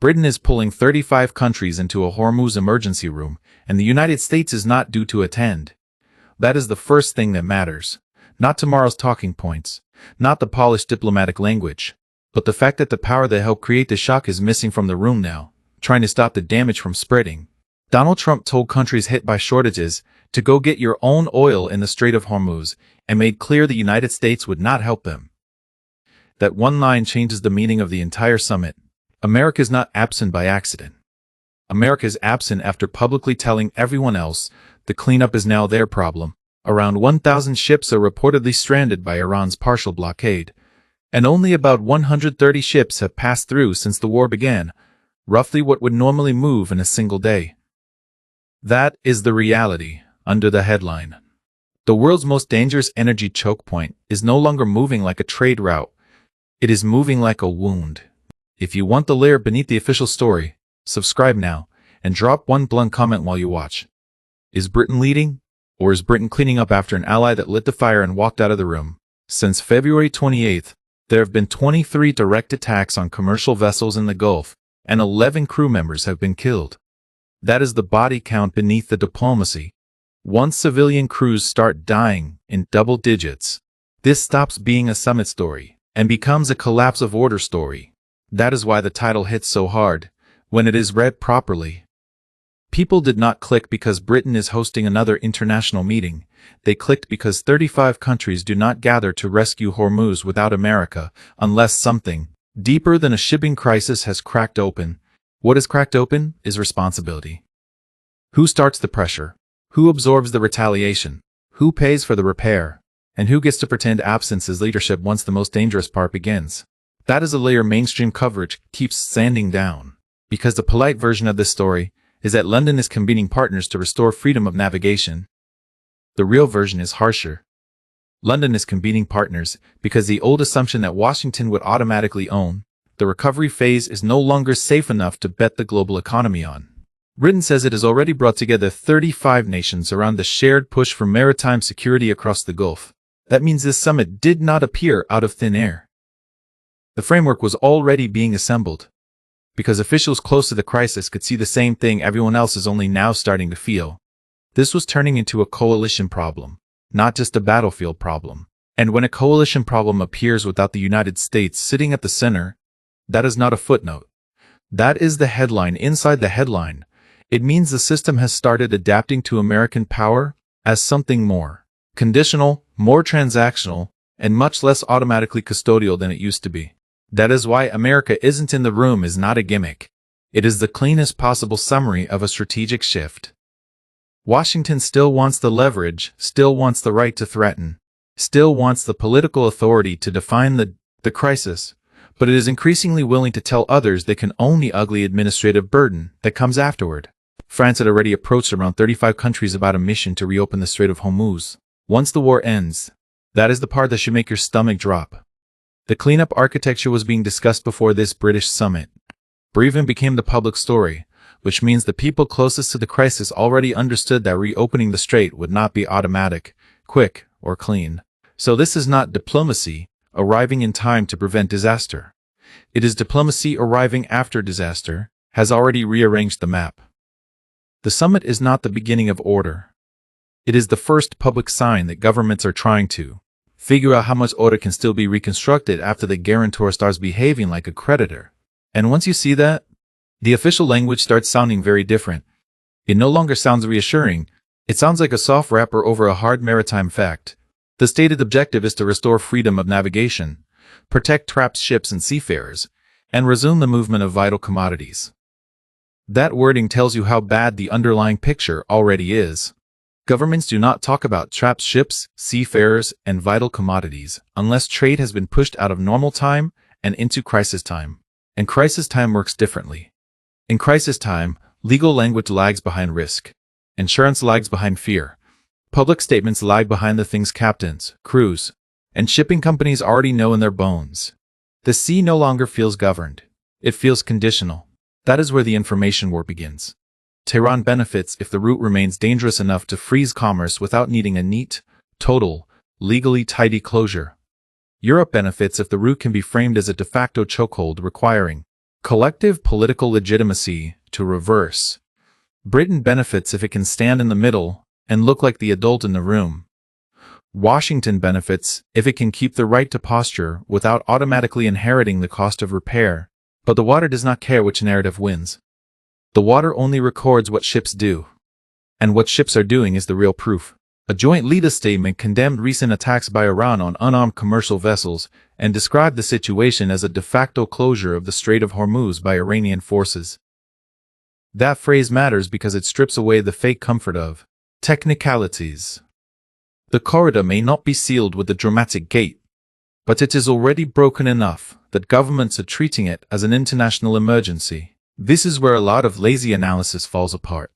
Britain is pulling 35 countries into a Hormuz emergency room, and the United States is not due to attend. That is the first thing that matters. Not tomorrow's talking points, not the polished diplomatic language, but the fact that the power that helped create the shock is missing from the room now, trying to stop the damage from spreading. Donald Trump told countries hit by shortages to go get your own oil in the Strait of Hormuz and made clear the United States would not help them. That one line changes the meaning of the entire summit. America is not absent by accident. America is absent after publicly telling everyone else the cleanup is now their problem. Around 1,000 ships are reportedly stranded by Iran's partial blockade, and only about 130 ships have passed through since the war began, roughly what would normally move in a single day. That is the reality under the headline. The world's most dangerous energy choke point is no longer moving like a trade route. It is moving like a wound. If you want the layer beneath the official story, subscribe now and drop one blunt comment while you watch. Is Britain leading? Or is Britain cleaning up after an ally that lit the fire and walked out of the room? Since February 28th, there have been 23 direct attacks on commercial vessels in the Gulf, and 11 crew members have been killed. That is the body count beneath the diplomacy. Once civilian crews start dying in double digits, this stops being a summit story and becomes a collapse of order story. That is why the title hits so hard when it is read properly. People did not click because Britain is hosting another international meeting. They clicked because 35 countries do not gather to rescue Hormuz without America unless something deeper than a shipping crisis has cracked open. What is cracked open is responsibility. Who starts the pressure? Who absorbs the retaliation? Who pays for the repair? And who gets to pretend absence is leadership once the most dangerous part begins? That is a layer mainstream coverage keeps sanding down. Because the polite version of this story is that London is convening partners to restore freedom of navigation. The real version is harsher. London is convening partners because the old assumption that Washington would automatically own the recovery phase is no longer safe enough to bet the global economy on. Britain says it has already brought together 35 nations around the shared push for maritime security across the Gulf. That means this summit did not appear out of thin air. The framework was already being assembled, because officials close to the crisis could see the same thing everyone else is only now starting to feel. This was turning into a coalition problem, not just a battlefield problem. And when a coalition problem appears without the United States sitting at the center, that is not a footnote. That is the headline inside the headline. It means the system has started adapting to American power as something more conditional, more transactional, and much less automatically custodial than it used to be. That is why America isn't in the room is not a gimmick. It is the cleanest possible summary of a strategic shift. Washington still wants the leverage, still wants the right to threaten, still wants the political authority to define the crisis, but it is increasingly willing to tell others they can own the ugly administrative burden that comes afterward. France had already approached around 35 countries about a mission to reopen the Strait of Hormuz. Once the war ends, that is the part that should make your stomach drop. The cleanup architecture was being discussed before this British summit. Briefing became the public story, which means the people closest to the crisis already understood that reopening the strait would not be automatic, quick, or clean. So this is not diplomacy arriving in time to prevent disaster. It is diplomacy arriving after disaster has already rearranged the map. The summit is not the beginning of order. It is the first public sign that governments are trying to figure out how much order can still be reconstructed after the guarantor starts behaving like a creditor. And once you see that, the official language starts sounding very different. It no longer sounds reassuring. It sounds like a soft wrapper over a hard maritime fact. The stated objective is to restore freedom of navigation, protect trapped ships and seafarers, and resume the movement of vital commodities. That wording tells you how bad the underlying picture already is. Governments do not talk about trapped ships, seafarers, and vital commodities unless trade has been pushed out of normal time and into crisis time. And crisis time works differently. In crisis time, legal language lags behind risk. Insurance lags behind fear. Public statements lag behind the things captains, crews, and shipping companies already know in their bones. The sea no longer feels governed. It feels conditional. That is where the information war begins. Tehran benefits if the route remains dangerous enough to freeze commerce without needing a neat, total, legally tidy closure. Europe benefits if the route can be framed as a de facto chokehold requiring Collective political legitimacy to reverse. Britain benefits if it can stand in the middle and look like the adult in the room. Washington benefits if it can keep the right to posture without automatically inheriting the cost of repair. But the water does not care which narrative wins. The water only records what ships do. And what ships are doing is the real proof. A joint leader statement condemned recent attacks by Iran on unarmed commercial vessels and described the situation as a de facto closure of the Strait of Hormuz by Iranian forces. That phrase matters because it strips away the fake comfort of technicalities. The corridor may not be sealed with a dramatic gate, but it is already broken enough that governments are treating it as an international emergency. This is where a lot of lazy analysis falls apart.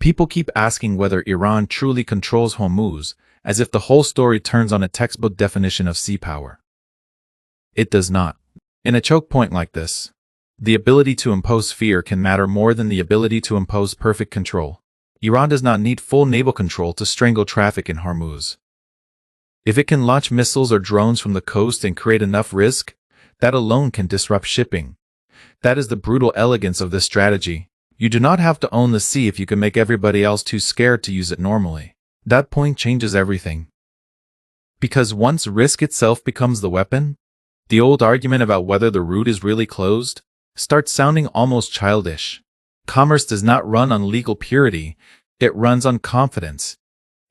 People keep asking whether Iran truly controls Hormuz, as if the whole story turns on a textbook definition of sea power. It does not. In a choke point like this, the ability to impose fear can matter more than the ability to impose perfect control. Iran does not need full naval control to strangle traffic in Hormuz. If it can launch missiles or drones from the coast and create enough risk, that alone can disrupt shipping. That is the brutal elegance of this strategy. You do not have to own the sea if you can make everybody else too scared to use it normally. That point changes everything. Because once risk itself becomes the weapon, the old argument about whether the route is really closed starts sounding almost childish. Commerce does not run on legal purity, it runs on confidence.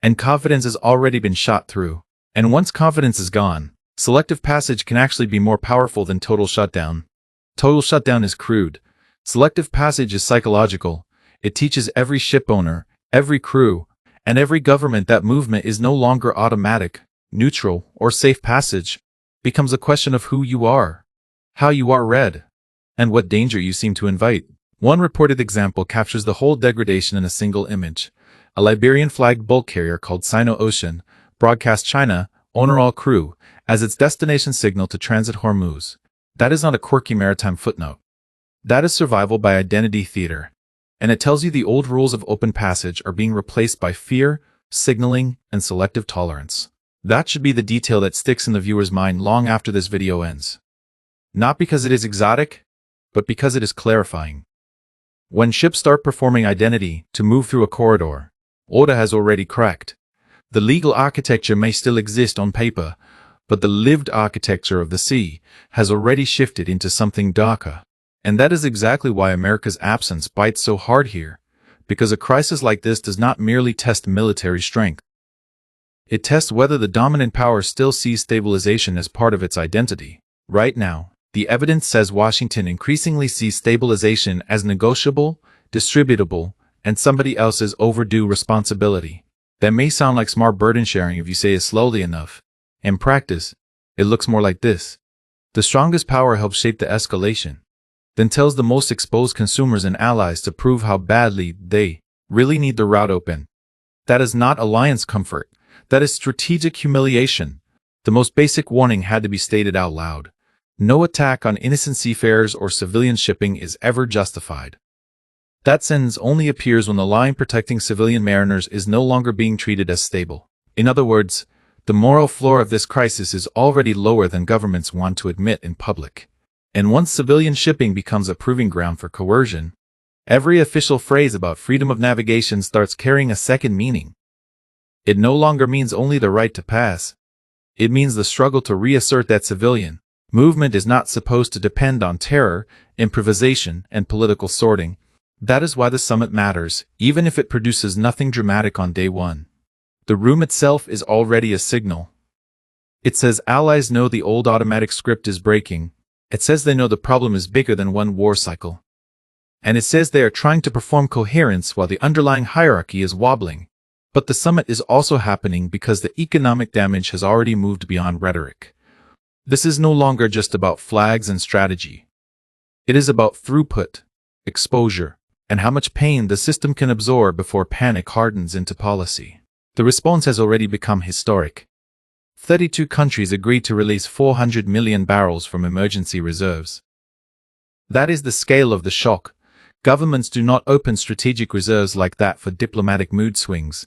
And confidence has already been shot through. And once confidence is gone, selective passage can actually be more powerful than total shutdown. Total shutdown is crude. Selective passage is psychological. It teaches every ship owner, every crew, and every government that movement is no longer automatic, neutral, or safe passage. Becomes a question of who you are, how you are read, and what danger you seem to invite. One reported example captures the whole degradation in a single image. A Liberian-flagged bulk carrier called Sino-Ocean broadcast China, owner all crew, as its destination signal to transit Hormuz. That is not a quirky maritime footnote. That is survival by identity theater. And it tells you the old rules of open passage are being replaced by fear, signaling, and selective tolerance. That should be the detail that sticks in the viewer's mind long after this video ends. Not because it is exotic, but because it is clarifying. When ships start performing identity to move through a corridor, order has already cracked. The legal architecture may still exist on paper, but the lived architecture of the sea has already shifted into something darker. And that is exactly why America's absence bites so hard here, because a crisis like this does not merely test military strength. It tests whether the dominant power still sees stabilization as part of its identity. Right now, the evidence says Washington increasingly sees stabilization as negotiable, distributable, and somebody else's overdue responsibility. That may sound like smart burden sharing if you say it slowly enough. In practice, it looks more like this. The strongest power helps shape the escalation, then tells the most exposed consumers and allies to prove how badly they really need the route open. That is not alliance comfort. That is strategic humiliation. The most basic warning had to be stated out loud. No attack on innocent seafarers or civilian shipping is ever justified. That sentence only appears when the line protecting civilian mariners is no longer being treated as stable. In other words, the moral floor of this crisis is already lower than governments want to admit in public. And once civilian shipping becomes a proving ground for coercion, every official phrase about freedom of navigation starts carrying a second meaning. It no longer means only the right to pass. It means the struggle to reassert that civilian movement is not supposed to depend on terror, improvisation, and political sorting. That is why the summit matters, even if it produces nothing dramatic on day one. The room itself is already a signal. It says allies know the old automatic script is breaking. It says they know the problem is bigger than one war cycle. And it says they are trying to perform coherence while the underlying hierarchy is wobbling. But the summit is also happening because the economic damage has already moved beyond rhetoric. This is no longer just about flags and strategy. It is about throughput, exposure, and how much pain the system can absorb before panic hardens into policy. The response has already become historic. 32 countries agreed to release 400 million barrels from emergency reserves. That is the scale of the shock. Governments do not open strategic reserves like that for diplomatic mood swings.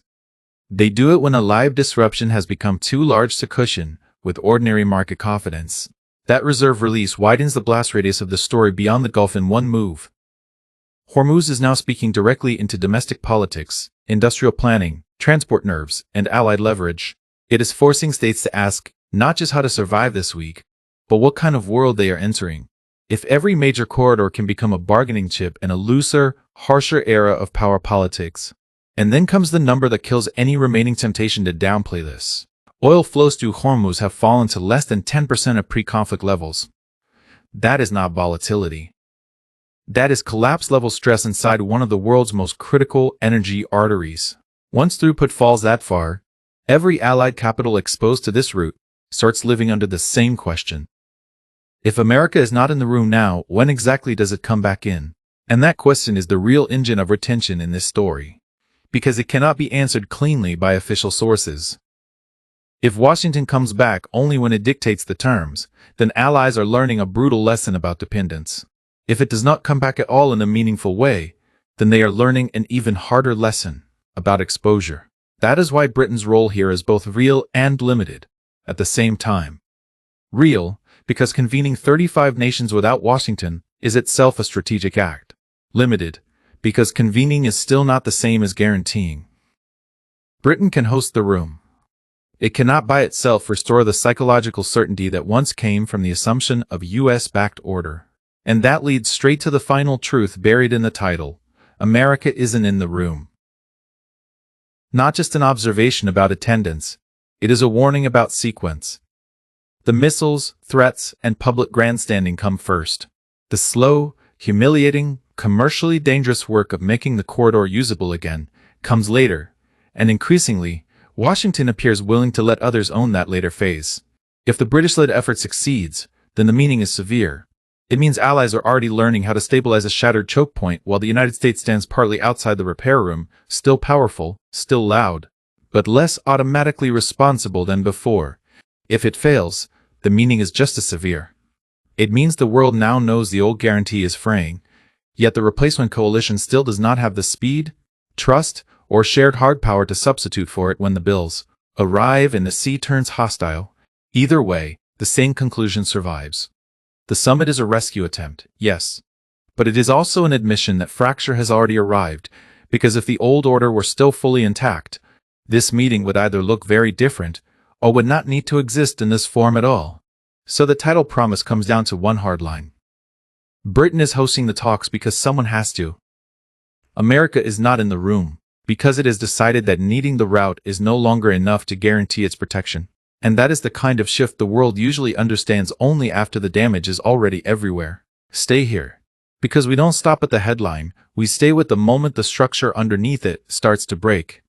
They do it when a live disruption has become too large to cushion with ordinary market confidence. That reserve release widens the blast radius of the story beyond the Gulf in one move. Hormuz is now speaking directly into domestic politics, industrial planning, transport nerves, and allied leverage. It is forcing states to ask not just how to survive this week, but what kind of world they are entering. If every major corridor can become a bargaining chip in a looser, harsher era of power politics. And then comes the number that kills any remaining temptation to downplay this. Oil flows through Hormuz have fallen to less than 10% of pre-conflict levels. That is not volatility. That is collapse-level stress inside one of the world's most critical energy arteries. Once throughput falls that far, every allied capital exposed to this route starts living under the same question. If America is not in the room now, when exactly does it come back in? And that question is the real engine of retention in this story, because it cannot be answered cleanly by official sources. If Washington comes back only when it dictates the terms, then allies are learning a brutal lesson about dependence. If it does not come back at all in a meaningful way, then they are learning an even harder lesson about exposure. That is why Britain's role here is both real and limited at the same time. Real, because convening 35 nations without Washington is itself a strategic act. Limited, because convening is still not the same as guaranteeing. Britain can host the room. It cannot by itself restore the psychological certainty that once came from the assumption of US-backed order. And that leads straight to the final truth buried in the title: America isn't in the room. Not just an observation about attendance, it is a warning about sequence. The missiles, threats, and public grandstanding come first. The slow, humiliating, commercially dangerous work of making the corridor usable again comes later, and increasingly, Washington appears willing to let others own that later phase. If the British-led effort succeeds, then the meaning is severe. It means allies are already learning how to stabilize a shattered choke point while the United States stands partly outside the repair room, still powerful, still loud, but less automatically responsible than before. If it fails, the meaning is just as severe. It means the world now knows the old guarantee is fraying, yet the replacement coalition still does not have the speed, trust, or shared hard power to substitute for it when the bills arrive and the sea turns hostile. Either way, the same conclusion survives. The summit is a rescue attempt, yes, but it is also an admission that fracture has already arrived, because if the old order were still fully intact, this meeting would either look very different or would not need to exist in this form at all. So the title promise comes down to one hard line. Britain is hosting the talks because someone has to. America is not in the room, because it has decided that needing the route is no longer enough to guarantee its protection. And that is the kind of shift the world usually understands only after the damage is already everywhere. Stay here. Because we don't stop at the headline, we stay with the moment the structure underneath it starts to break.